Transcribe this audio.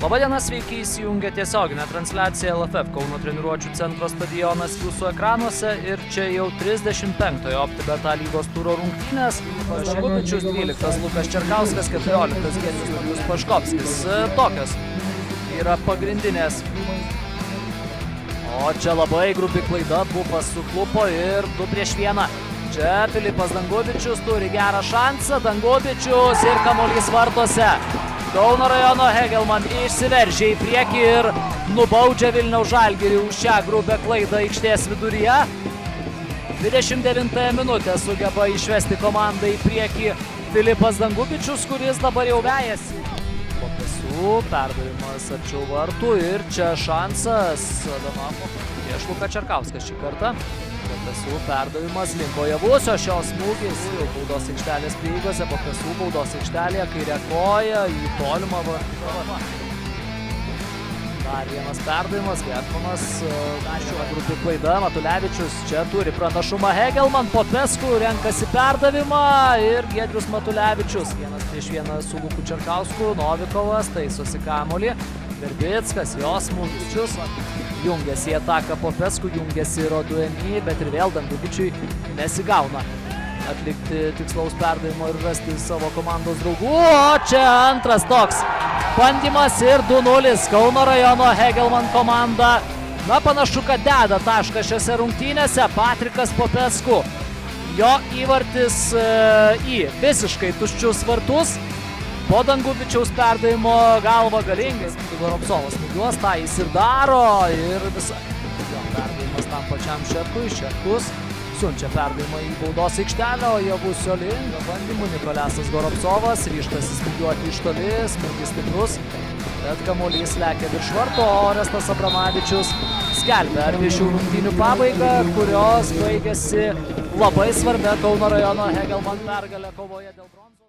Labadiena, sveiki įsijungę tiesioginę transliaciją LFF Kauno treniruočių centro stadionas jūsų ekranuose ir čia jau 35-ojo OptiBet lygos turo rungtynės. Šegubičius 12, Lukas Čerkauskas 14, Giedrius Paškovskis. Tokios yra pagrindinės. O čia labai grubi klaida, Bufas suklupo ir 2-1. Čia Filipas Dangubičius turi gerą šansą, Dangubičius ir kamuolys vartuose. Kauno rajono Hegelman išsiveržė į priekį ir nubaudžia Vilniaus Žalgirį už šią grubę klaidą aikštės viduryje. 29 minutę sugeba išvesti komandą į priekį Filipas Dangubičius, kuris dabar jau vejasi. Po pasų perdavimas arčiau vartų ir čia šansas Adamamo prieš Luką Čerkauską šį kartą. Po pasų perdavimas link Javusio, šios smūgis jau baudos aikštelės prieigose, po pasų baudos aikštelėje kairė koja į tolimą vartų. Dar vienas perdavimas, Gertmanas, dar šiuo grupių klaida, Matulevičius čia turi pranašumą Hegelman, Popescu renkasi perdavimą ir Giedrius Matulevičius. 1-1 su Luku Čerkausku, Novikovas taisosi kamuolį, Verbickas, jos smūgis, jungiasi į ataką Popescu, jungiasi Rodueny, bet ir vėl Dangubičiui nesigauna atlikti tikslaus perdavimo ir rasti savo komandos draugų. O čia antras toks bandymas ir 2-0 Kauno rajono Hegelman komanda. Na, panašu, kad deda tašką šiose rungtynėse. Patrikas Popescu, jo įvartis į visiškai tuščius vartus. Po Dangubičiaus perdavimo galva galingas. Goropsovas smūgiuos, tą jis ir daro ir visai. Jo perdavimas tam pačiam Šerkui, Šerkus siunčia perdavimą į baudos aikštelę, o Javusio link bandymų Nikolesas Goropsovas ryžtasi smūgiuoti iš toli, smūgis stiprus, bet kamuolys lekia virš varto, o Orestas Abramavičius skelbia apie šių rungtynių pabaigą, kurios baigėsi labai svarbia Kauno rajono Hegelman pergalė kovoje dėl bronzos.